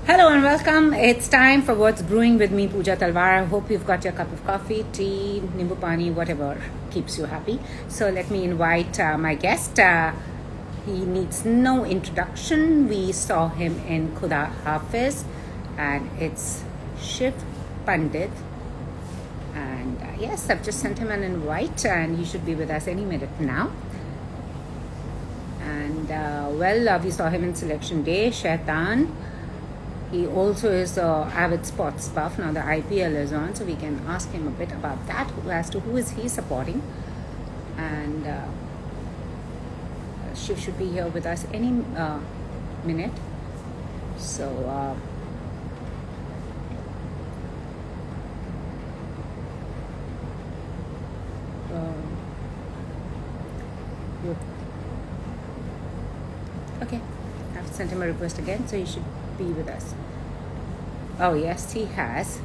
Hello and welcome. It's time for What's Brewing with me, Pooja Talwar. I hope you've got your cup of coffee, tea, nimbu pani, whatever keeps you happy. So let me invite my guest. He needs no introduction. We saw him in Khuda Hafiz, and it's Shiv Pandit. And yes, I've just sent him an invite, and he should be with us any minute now. And we saw him in Selection Day, Shaitan. He also is an avid sports buff. Now the IPL is on, so we can ask him a bit about that, as to who is he supporting. And Shiv should be here with us any minute. So okay, I've sent him a request again, so he should be with us. Oh yes, he has.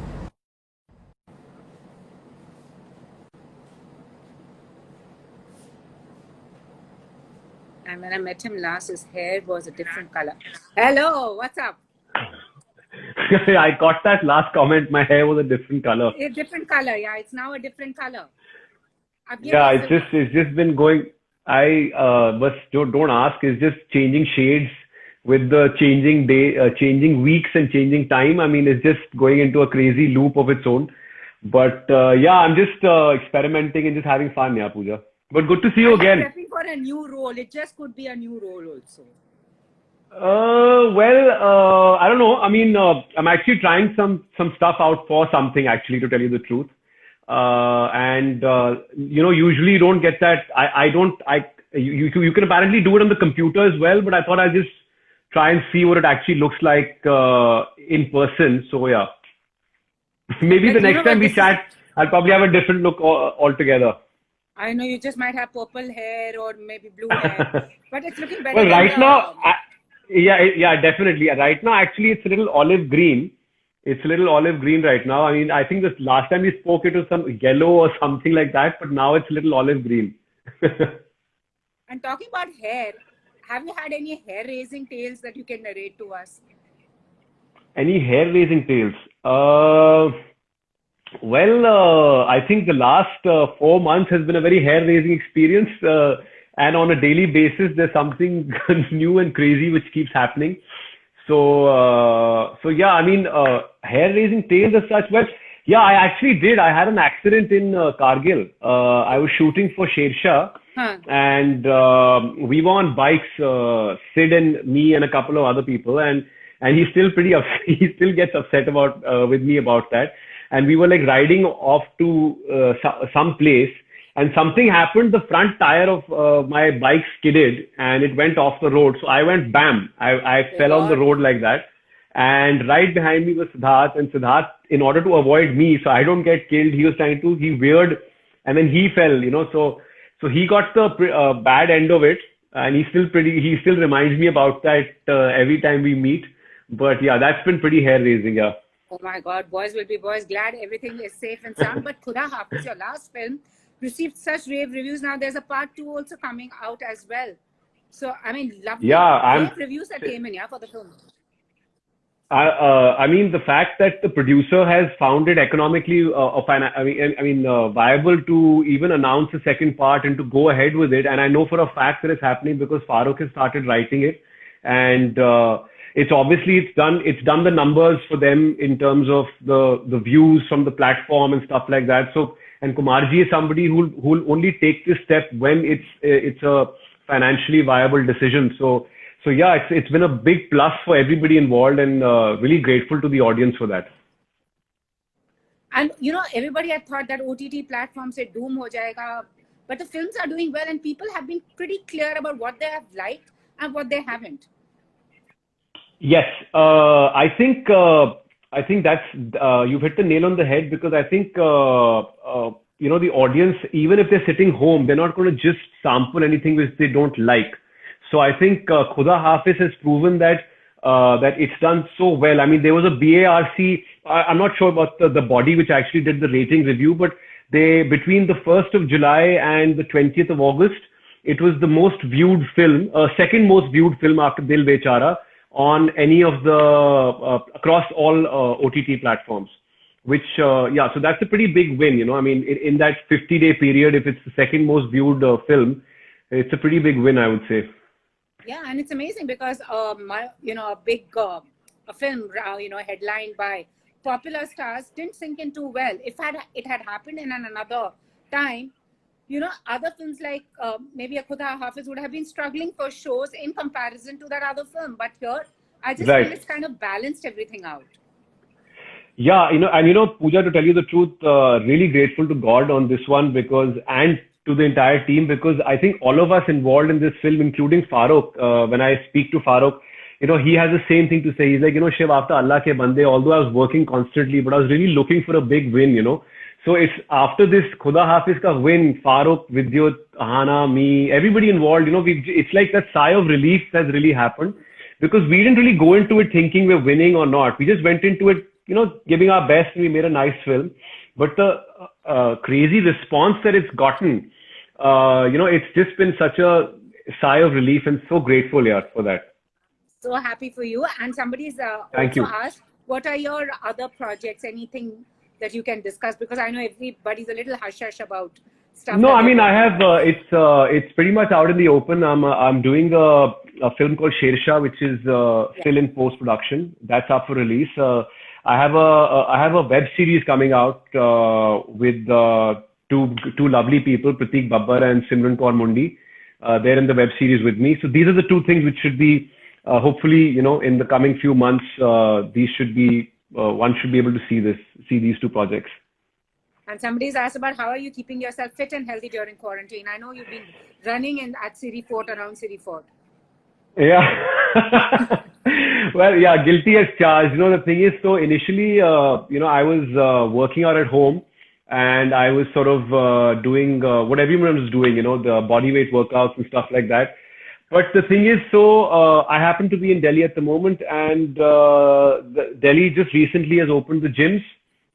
And when I met him last, his hair was a different color. Hello, what's up? I got that last comment. My hair was a different color. A different color, yeah. It's now a different color. Yeah, it's just been going. But don't ask. It's just changing shades with the changing day, changing weeks and changing time. I mean, it's just going into a crazy loop of its own. But yeah, I'm just experimenting and just having fun, yeah, Pooja. But good to see you again. Prepping for a new role. It just could be a new role also. I don't know. I mean, I'm actually trying some stuff out for something actually, to tell you the truth. Usually you don't get that. You can apparently do it on the computer as well, but I thought I'll just try and see what it actually looks like in person. So yeah, maybe the next time we chat, I'll probably have a different look altogether. I know you just might have purple hair or maybe blue hair, but it's looking better. Well, right now, yeah, definitely. Right now, actually, it's a little olive green. It's a little olive green right now. I mean, I think the last time we spoke, it was some yellow or something like that, but now it's a little olive green. And talking about hair, have you had any hair-raising tales that you can narrate to us? Any hair-raising tales? I think the last 4 months has been a very hair-raising experience. And on a daily basis, there's something new and crazy which keeps happening. So yeah, I mean, hair-raising tales as such. Well, yeah, I actually did. I had an accident in Kargil. I was shooting for Shershaah, and we were on bikes, Sid and me and a couple of other people, and he's still pretty upset. He still gets upset about with me about that. And we were like riding off to some place, and something happened. The front tire of my bike skidded, and it went off the road. So I went bam. I fell on the road like that. And right behind me was Siddharth, and Siddharth, in order to avoid me, so I don't get killed, he veered, and then he fell, so he got the bad end of it, and he still reminds me about that every time we meet. But yeah, that's been pretty hair-raising, yeah. Oh my God, boys will be boys. Glad everything is safe and sound. But Khuda Hafiz, your last film, received such rave reviews. Now there's a part 2 also coming out as well. So, I mean, lovely rave reviews that came in, yeah, for the film. I mean, the fact that the producer has found it economically, viable to even announce a second part and to go ahead with it. And I know for a fact that it's happening because Farooq has started writing it, and it's done the numbers for them in terms of the views from the platform and stuff like that. So, and Kumarji is somebody who'll only take this step when it's a financially viable decision. So yeah, it's been a big plus for everybody involved, and really grateful to the audience for that. And everybody had thought that OTT platforms say doom ho jayega, but the films are doing well, and people have been pretty clear about what they have liked and what they haven't. Yes, I think that's you've hit the nail on the head, because I think the audience, even if they're sitting home, they're not going to just sample anything which they don't like. So I think Khuda Hafiz has proven that it's done so well. I mean, there was a BARC. I'm not sure about the body which actually did the rating review, but between the 1st of July and the 20th of August, it was the most viewed film, second most viewed film after Dil Bechara, on any of the across all OTT platforms. Which so that's a pretty big win. I mean, in that 50-day period, if it's the second most viewed film, it's a pretty big win, I would say. Yeah, and it's amazing because a big a film headlined by popular stars didn't sink in too well. If it had happened in another time, other films like maybe a Khuda Hafiz would have been struggling for shows in comparison to that other film. But here, I just feel it's kind of balanced everything out. Yeah, Pooja, to tell you the truth, really grateful to God on this one and to the entire team, because I think all of us involved in this film, including Farokh, when I speak to Farokh, he has the same thing to say. He's like, Shiv, after Allah ke bande, although I was working constantly, but I was really looking for a big win, So it's after this Khuda Hafiz ka win, Farokh, Vidyut, Ahana, me, everybody involved, it's like that sigh of relief has really happened, because we didn't really go into it thinking we're winning or not. We just went into it, giving our best, and we made a nice film. But the crazy response that it's gotten, it's just been such a sigh of relief, and so grateful, for that. So happy for you. And somebody's also asked, what are your other projects? Anything that you can discuss? Because I know everybody's a little hush-hush about stuff. No, I mean, I have, it's pretty much out in the open. I'm doing a film called Shersha, which is still in post-production. That's up for release. I have a web series coming out with two lovely people, Prateek Babbar and Simran Kaur Mundi. They're in the web series with me. So these are the two things which should be hopefully, in the coming few months, these should be one should be able to see these two projects. And somebody's asked about how are you keeping yourself fit and healthy during quarantine? I know you've been running at Siri Fort, around Siri Fort. Yeah. Well, yeah, guilty as charged. The thing is, so initially, I was working out at home, and I was sort of doing what everyone was doing, the body weight workouts and stuff like that. But the thing is, so I happen to be in Delhi at the moment, and Delhi just recently has opened the gyms.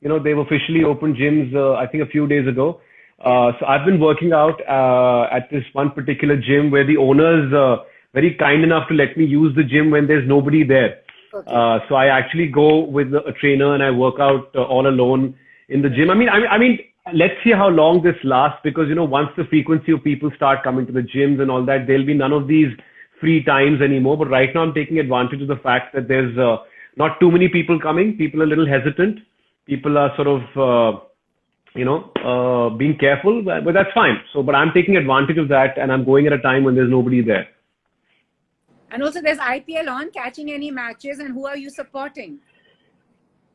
They've officially opened gyms, I think a few days ago. So I've been working out at this one particular gym where the owners very kind enough to let me use the gym when there's nobody there. Okay. So I actually go with a trainer and I work out all alone in the gym. I mean, let's see how long this lasts, because, once the frequency of people start coming to the gyms and all that, there'll be none of these free times anymore. But right now I'm taking advantage of the fact that there's not too many people coming. People are a little hesitant. People are sort of, being careful, but that's fine. But I'm taking advantage of that, and I'm going at a time when there's nobody there. And also there's IPL on, catching any matches, and who are you supporting?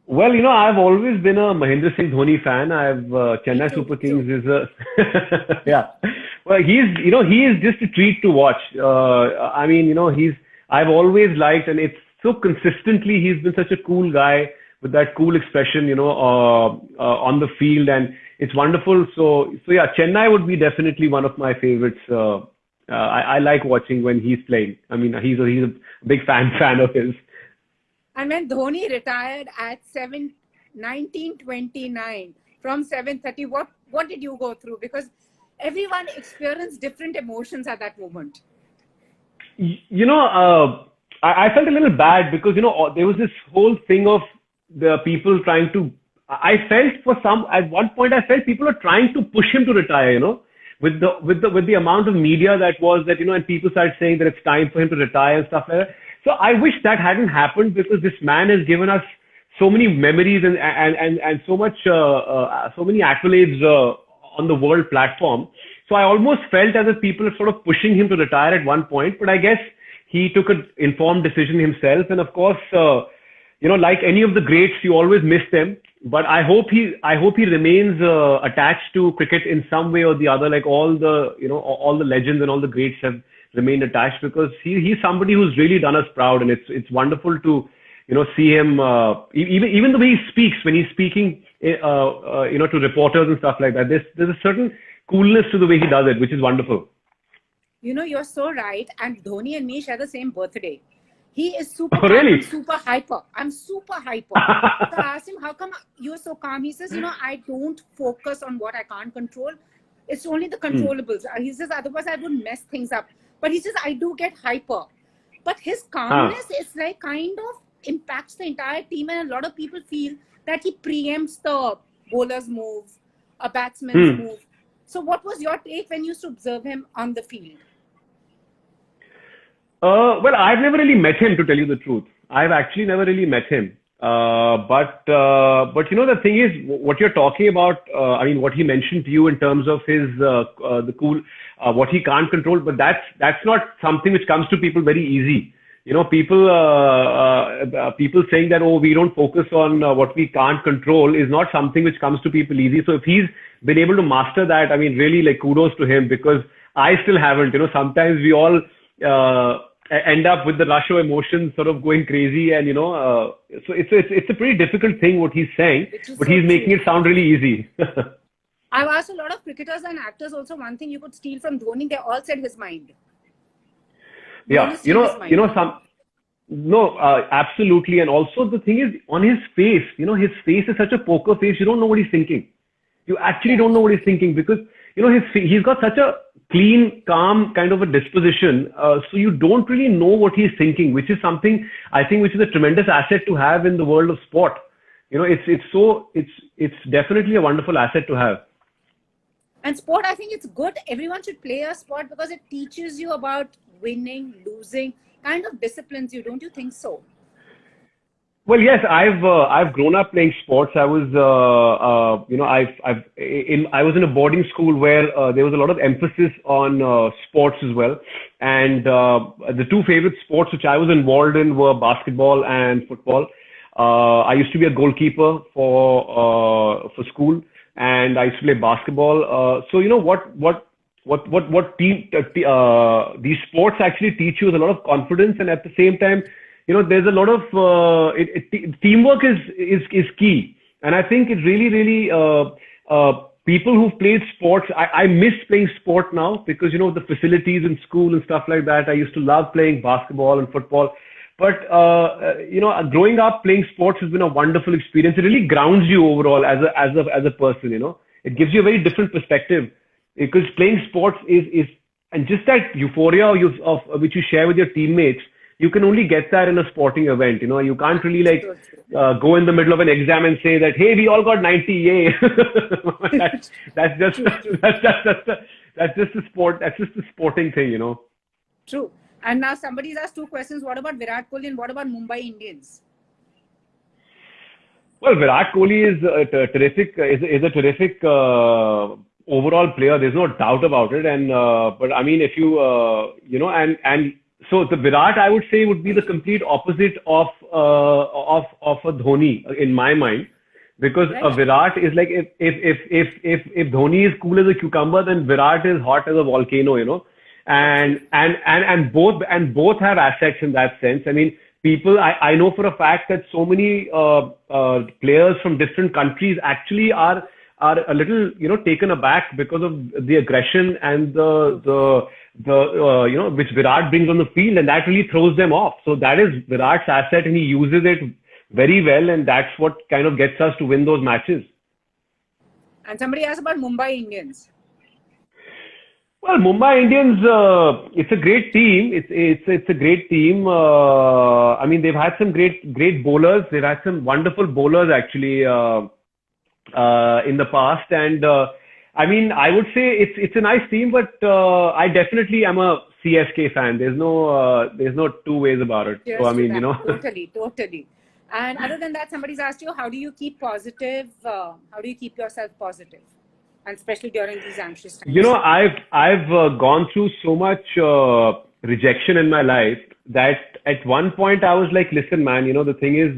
Well, I've always been a Mahendra Singh Dhoni fan. I've Chennai Super Kings is a yeah. Well, he is just a treat to watch. I mean, I've always liked, and it's so consistently, he's been such a cool guy with that cool expression, on the field, and it's wonderful. So yeah, Chennai would be definitely one of my favorites. I like watching when he's playing. I mean, he's a big fan of his. And when Dhoni retired at 1929 from 7:30, what did you go through? Because everyone experienced different emotions at that moment. I felt a little bad because, there was this whole thing of the people trying to, at one point I felt people were trying to push him to retire, with the amount of media that was that, and people started saying that it's time for him to retire and stuff like that. So I wish that hadn't happened, because this man has given us so many memories and so many accolades on the world platform. So I almost felt as if people are sort of pushing him to retire at one point, but I guess he took an informed decision himself. And of course, like any of the greats, you always miss them. But I hope he remains attached to cricket in some way or the other, like all the legends and all the greats have remained attached, because he's somebody who's really done us proud, and it's wonderful to see him even the way he speaks when he's speaking to reporters and stuff like that. There's a certain coolness to the way he does it, which is wonderful. You're so right, and Dhoni and me share the same birthday. He is super calm. Really? I'm super hyper. So I asked him, how come you're so calm? He says, I don't focus on what I can't control. It's only the controllables. He says, otherwise I would mess things up. But he says, I do get hyper. But his calmness is like kind of impacts the entire team, and a lot of people feel that he preempts the bowler's move, a batsman's move. So what was your take when you used to observe him on the field? Well, I've never really met him, to tell you the truth. I've actually never really met him. But the thing is, what you're talking about, I mean, what he mentioned to you in terms of his the cool, what he can't control, but that's not something which comes to people very easy. People saying that, oh, we don't focus on what we can't control is not something which comes to people easy. So if he's been able to master that, I mean, really, like, kudos to him, because I still haven't. Sometimes we all end up with the rush of emotions sort of going crazy, and so it's a pretty difficult thing what he's saying, but he's making it sound really easy. I've asked a lot of cricketers and actors also, one thing you could steal from Dhoni, they all said his mind. Yeah, absolutely. And also the thing is, on his face, his face is such a poker face, you don't know what he's thinking. You actually don't know what he's thinking, because he's got such a clean, calm kind of a disposition. So you don't really know what he's thinking, which is something I think which is a tremendous asset to have in the world of sport. It's definitely a wonderful asset to have. And sport, I think it's good. Everyone should play a sport because it teaches you about winning, losing, kind of disciplines you. Don't you think so? Well, yes, I've grown up playing sports. I was I was in a boarding school where there was a lot of emphasis on sports as well. And the two favorite sports which I was involved in were basketball and football. I used to be a goalkeeper for school, and I used to play basketball. So these sports actually teach you with a lot of confidence, and at the same time, there's a lot of teamwork is key. And I think it's really people who've played sports. I miss playing sport now because the facilities in school and stuff like that. I used to love playing basketball and football. But growing up playing sports has been a wonderful experience. It really grounds you overall as a person. It gives you a very different perspective, because playing sports is and just that euphoria of which you share with your teammates. You can only get that in a sporting event. You can't really go in the middle of an exam and say that, hey, we all got 90, yay. that's just the sport. That's just the sporting thing, True. And now somebody's asked two questions. What about Virat Kohli and what about Mumbai Indians? Well, Virat Kohli is a terrific overall player. There's no doubt about it. And but I mean, if you so the Virat, I would say, would be the complete opposite of a Dhoni in my mind, because a Virat is like if Dhoni is cool as a cucumber, then Virat is hot as a volcano, and both have assets in that sense. I mean, I know for a fact that so many players from different countries actually are a little taken aback because of the aggression and the which Virat brings on the field, and that really throws them off. So that is Virat's asset, and he uses it very well, and that's what kind of gets us to win those matches. And somebody asked about Mumbai Indians. Well, Mumbai Indians, it's a great team. It's a great team. I mean, they've had some great bowlers. They've had some wonderful bowlers actually in the past, and I mean, I would say it's a nice team, but I definitely am a CSK fan. There's no two ways about it. Cheers, so I mean, totally. And other than that, somebody's asked you, how do you keep positive? How do you keep yourself positive, and especially during these anxious times? I've gone through so much rejection in my life that at one point I was like, listen, man, the thing is,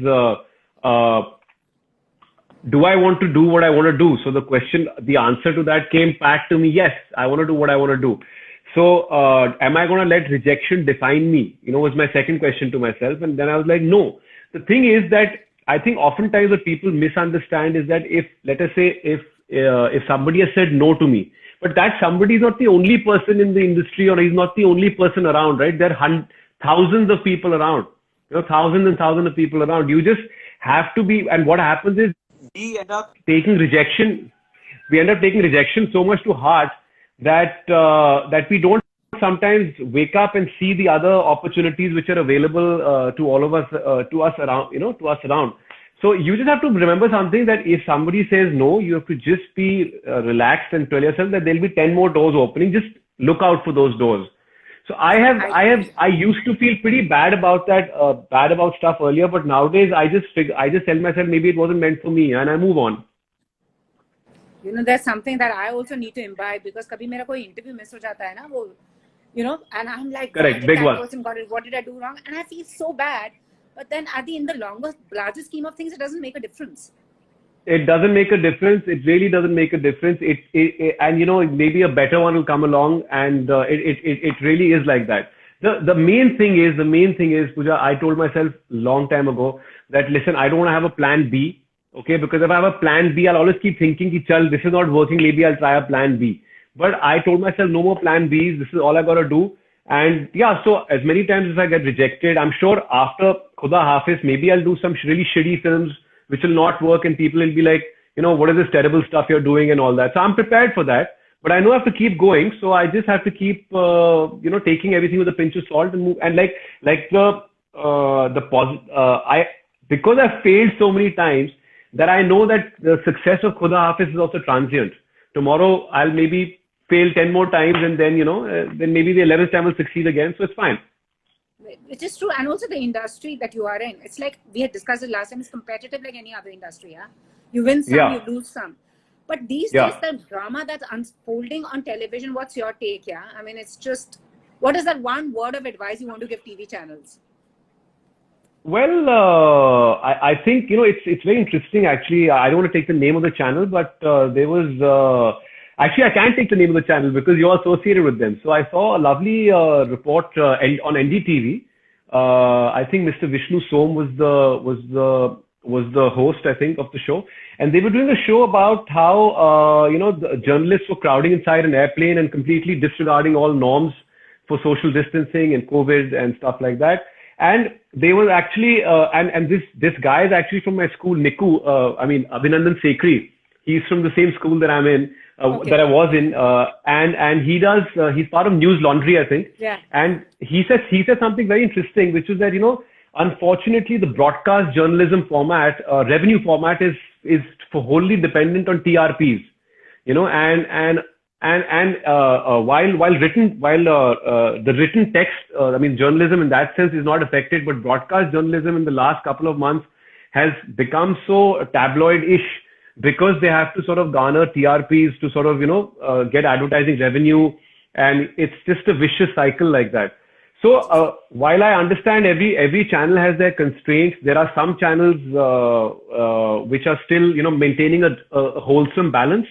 do I want to do what I want to do? So the answer to that came back to me. Yes, I want to do what I want to do. So, am I going to let rejection define me? Was my second question to myself. And then I was like, no. The thing is that I think oftentimes what people misunderstand is that let us say, if somebody has said no to me, but that somebody is not the only person in the industry, or he's not the only person around, right? There are thousands of people around, thousands and thousands of people around. You just have to be, and what happens is, we end up taking rejection so much to heart that we don't sometimes wake up and see the other opportunities which are available to all of us, to us around, to us around. So you just have to remember something, that if somebody says no, you have to just be relaxed and tell yourself that there'll be 10 more doors opening. Just look out for those doors. So I used to feel pretty bad about that, bad about stuff earlier, but nowadays I just tell myself maybe it wasn't meant for me and I move on. There's something that I also need to imbibe, because kabhi mera koi interview miss ho jata hai na, and I'm like, correct, big one. Person got it. What did I do wrong? And I feel so bad. But then in the larger scheme of things, it doesn't make a difference. It doesn't make a difference. It really doesn't make a difference. And maybe a better one will come along, and it really is like that. The main thing is, Pooja, I told myself long time ago that, listen, I don't want to have a plan B. Okay, because if I have a plan B, I'll always keep thinking, chal, this is not working, maybe I'll try a plan B. But I told myself, no more plan Bs. This is all I got to do. And yeah, so as many times as I get rejected, I'm sure after Khuda Hafiz, maybe I'll do some really shitty films which will not work, and people will be like, what is this terrible stuff you're doing and all that. So I'm prepared for that, but I know I have to keep going. So I just have to keep, taking everything with a pinch of salt and move. And because I've failed so many times, that I know that the success of Khuda Hafiz is also transient. Tomorrow I'll maybe fail 10 more times, and then, then maybe the 11th time will succeed again. So it's fine. Which is true. And also the industry that you are in. It's like we had discussed it last time. It's competitive like any other industry. Yeah? You win some, you lose some. But these days, the drama that's unfolding on television, what's your take? Yeah, I mean, it's just, what is that one word of advice you want to give TV channels? Well, I think, it's very interesting, actually. I don't want to take the name of the channel, but there was... Actually, I can't take the name of the channel because you're associated with them. So I saw a lovely report on NDTV. I think Mr. Vishnu Som was the host, I think, of the show. And they were doing a show about how, the journalists were crowding inside an airplane and completely disregarding all norms for social distancing and COVID and stuff like that. And they were actually, and this guy is actually from my school, Niku, Abhinandan Sekri. He's from the same school that I'm in. That I was in, and he does. He's part of News Laundry, I think. Yeah. And he said something very interesting, which is that unfortunately the broadcast journalism format, revenue format is wholly dependent on TRPs. While the written text, journalism in that sense is not affected, but broadcast journalism in the last couple of months has become so tabloid-ish, because they have to sort of garner TRPs to sort of, get advertising revenue. And it's just a vicious cycle like that. So while I understand every channel has their constraints, there are some channels which are still, maintaining a wholesome balance.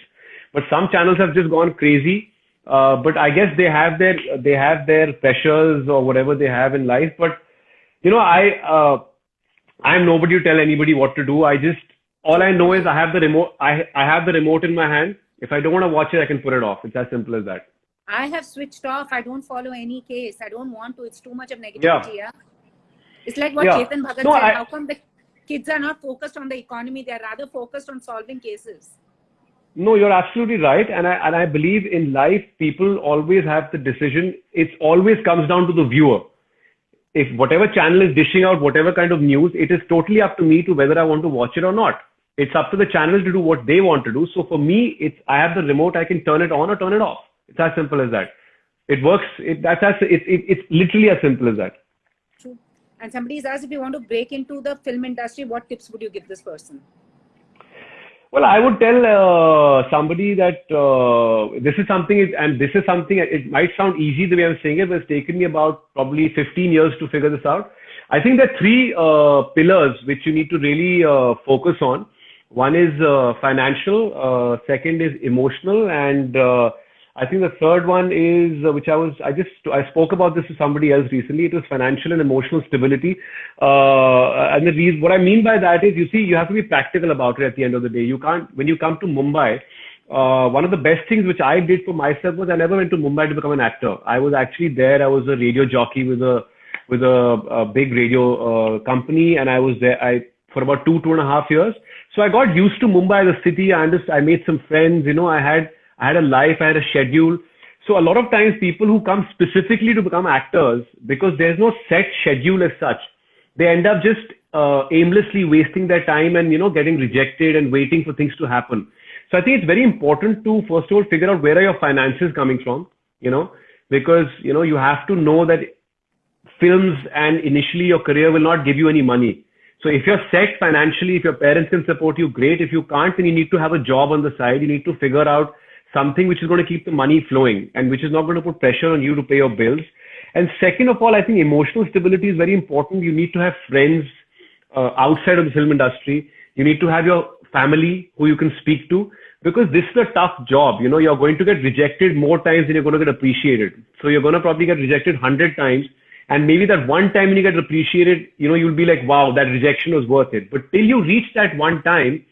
But some channels have just gone crazy. But I guess they have their pressures or whatever they have in life. But, I'm nobody to tell anybody what to do. All I know is I have the remote. I have the remote in my hand. If I don't want to watch it, I can put it off. It's as simple as that. I have switched off. I don't follow any case. I don't want to. It's too much of negativity. Yeah. It's like what Chetan Bhagat said. How come the kids are not focused on the economy? They're rather focused on solving cases. No, you're absolutely right. And I believe in life, people always have the decision. It always comes down to the viewer. If whatever channel is dishing out whatever kind of news, it is totally up to me to whether I want to watch it or not. It's up to the channel to do what they want to do. So for me, I have the remote. I can turn it on or turn it off. It's as simple as that. It works. It's literally as simple as that. True. And somebody's asked, if you want to break into the film industry, what tips would you give this person? Well, I would tell somebody that this is something, it might sound easy the way I'm saying it, but it's taken me about probably 15 years to figure this out. I think there are three pillars which you need to really focus on. One is financial, second is emotional, and I think the third one is, I spoke about this to somebody else recently. It was financial and emotional stability. And the reason, what I mean by that is, you have to be practical about it at the end of the day. You can't, when you come to Mumbai, one of the best things which I did for myself was I never went to Mumbai to become an actor. I was actually there. I was a radio jockey with a big radio company, and I was there for about 2.5 years. So I got used to Mumbai, the city. I made some friends. I had a life, I had a schedule. So a lot of times people who come specifically to become actors, because there's no set schedule as such, they end up just aimlessly wasting their time and, getting rejected and waiting for things to happen. So I think it's very important to first of all figure out where are your finances coming from, because, you have to know that films and initially your career will not give you any money. So if you're set financially, if your parents can support you, great. If you can't, then you need to have a job on the side. You need to figure out something which is going to keep the money flowing and which is not going to put pressure on you to pay your bills. And second of all, I think emotional stability is very important. You need to have friends outside of the film industry. You need to have your family who you can speak to, because this is a tough job. You're going to get rejected more times than you're going to get appreciated. So you're going to probably get rejected 100 times. And maybe that one time when you get appreciated, you'll be like, wow, that rejection was worth it. But till you reach that one time,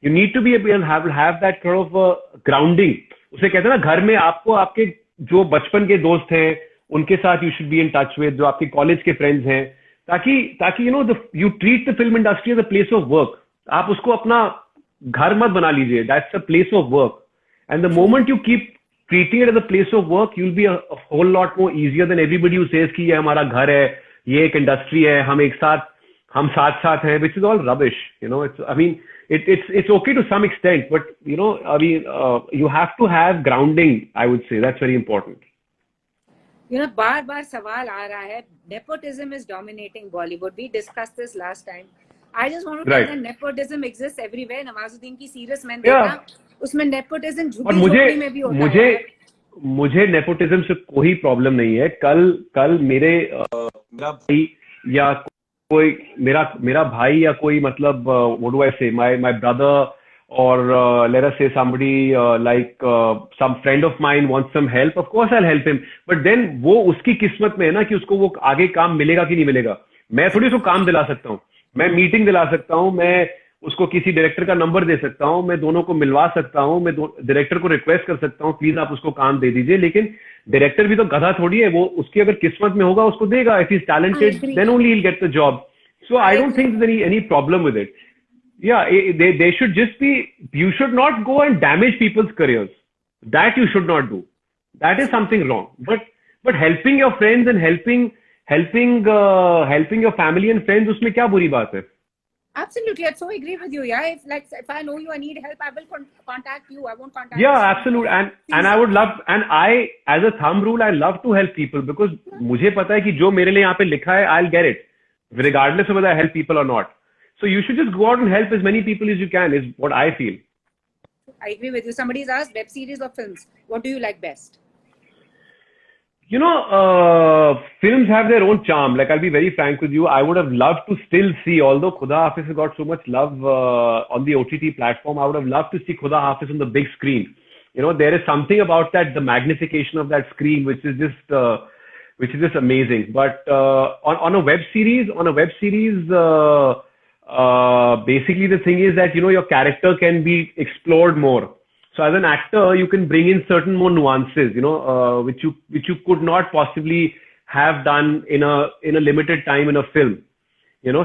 you need to be able to have that kind of grounding. उसे कहते हैं ना, घर में आपको आपके जो बचपन के दोस्त हैं उनके साथ you should be in touch with, जो आपके कॉलेज के फ्रेंड्स हैं, ताकि you treat the film industry as a place of work. आप उसको अपना घर मत बना लीजिए. That's a place of work. And the moment you keep treating it as a place of work, you'll be a whole lot more easier than everybody who says कि ये हमारा घर है, ये एक industry है, हम साथ हैं, which is all rubbish. It's okay to some extent, but you have to have grounding. I would say that's very important. बार-बार सवाल आ रहा है. Nepotism is dominating Bollywood. We discussed this last time. I just want to tell that nepotism exists everywhere. Nawazuddin की Serious Man देखना, उसमें nepotism झुग्गी-झोपड़ी में भी होता है. मुझे nepotism से कोई प्रॉब्लम नहीं है. कल मेरा भाई या कोई मेरा भाई या कोई मतलब what do I say, my brother or let us say somebody like some friend of mine wants some help, of course I'll help him. But then वो उसकी किस्मत में है ना कि उसको वो आगे काम मिलेगा कि नहीं मिलेगा. मैं थोड़ी उसको काम दिला सकता हूँ. मैं मीटिंग दिला सकता हूँ, मैं उसको किसी डायरेक्टर का नंबर दे सकता हूँ, मैं दोनों को मिलवा सकता हूँ, मैं डायरेक्टर को रिक्वेस्ट कर सकता हूँ प्लीज आप उसको काम दे दीजिए. लेकिन डायरेक्टर भी तो गधा थोड़ी है, वो उसकी अगर किस्मत में होगा उसको देगा. If he is talented then only he'll get the job. So I don't think there's any problem with it. Yeah, they should just be, you should not go and damage people's careers. That you should not do. That is something wrong. But helping your friends and helping your family and friends, उसमें क्या बुरी बात है? Absolutely, I so agree with you. Yeah, if I know you, I need help, I will contact you. I won't contact. Yeah, absolutely. And I would love, and I, as a thumb rule, I love to help people because मुझे पता है कि जो मेरे लिए यहाँ पे लिखा है, I'll get it, regardless of whether I help people or not. So you should just go out and help as many people as you can, is what I feel. I agree with you. Somebody's asked, web series or films, what do you like best? Films have their own charm. Like, I'll be very frank with you. I would have loved to still see, although Khuda Hafiz has got so much love on the OTT platform, I would have loved to see Khuda Hafiz on the big screen. There is something about that, the magnification of that screen, which is just amazing. But on a web series, basically the thing is that, your character can be explored more. So as an actor, you can bring in certain more nuances, which you could not possibly have done in a limited time in a film.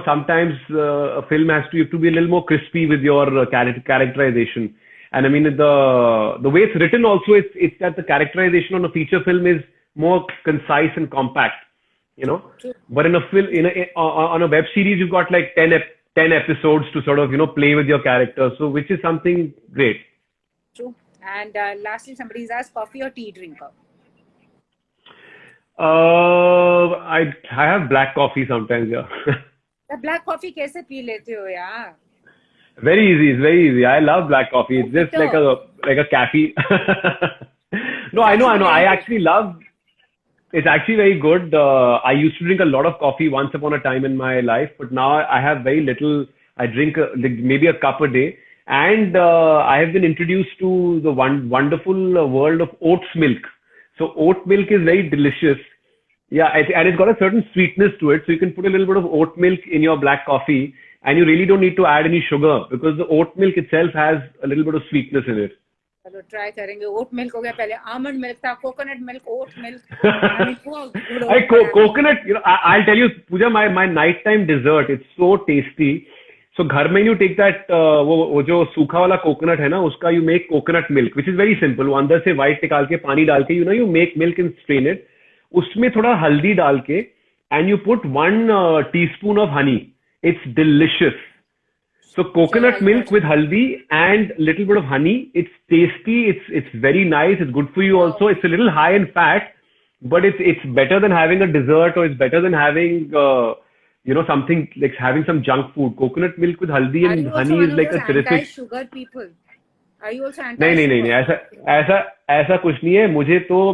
Sometimes a film you have to be a little more crispy with your characterization. And I mean, the way it's written also, it's that the characterization on a feature film is more concise and compact, But in a film, on a web series, you've got like 10 episodes to sort of, play with your character. So which is something great. True. And lastly, somebody's asked, coffee or tea drinker? I have black coffee sometimes, yeah. The black coffee कैसे P लेते हो यार? Very easy. It's very easy. I love black coffee. It's just like a cafe. No, I know. I actually love. It's actually very good. I used to drink a lot of coffee once upon a time in my life, but now I have very little. I drink maybe a cup a day. And I have been introduced to the wonderful world of oats milk. So oat milk is very delicious. Yeah, and it's got a certain sweetness to it. So you can put a little bit of oat milk in your black coffee and you really don't need to add any sugar because the oat milk itself has a little bit of sweetness in it. चलो try करेंगे. Oat milk हो गया पहले, almond milk था, coconut milk, oat milk. Coconut, I'll tell you, Pooja, my nighttime dessert, it's so tasty. So घर में you take that वो जो सूखा वाला कोकोनट है ना उसका you make coconut milk which is very simple. वो अंदर से white निकाल के पानी डाल के you make milk and strain it. उसमें थोड़ा हल्दी डाल के and you put 1 teaspoon of honey. It's delicious. So coconut milk with haldi and little bit of honey. It's tasty. It's very nice. It's good for you also. It's a little high in fat, but it's better than having a dessert or it's better than having something like having some junk food. Coconut milk with haldi and honey is like a terrific. Anti-sugar people. Are you also anti? नहीं ऐसा कुछ नहीं है.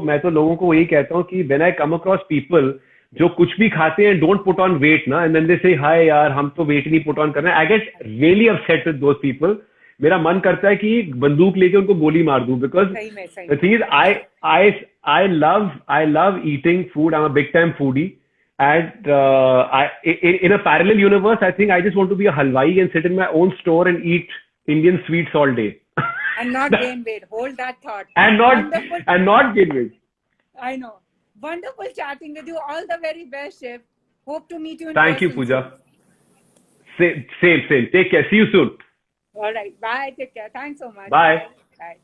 मैं तो लोगों को वही कहता हूँ कि when I come across people जो कुछ भी खाते हैं don't put on weight ना and then they say hi यार हम तो weight नहीं put on करना है. I get really upset with those people. मेरा मन करता है कि बंदूक लेके उनको गोली मार दूं because the thing is I love eating food. I'm a big time foodie and in a parallel universe I think I just want to be a halwai and sit in my own store and eat Indian sweets all day. And not gain weight. Hold that thought. And not gain weight. I know. Wonderful chatting with you. All the very best, Chef. Hope to meet you in Thank you, Pooja. Same. Take care. See you soon. All right. Bye. Take care. Thanks so much. Bye. Bye.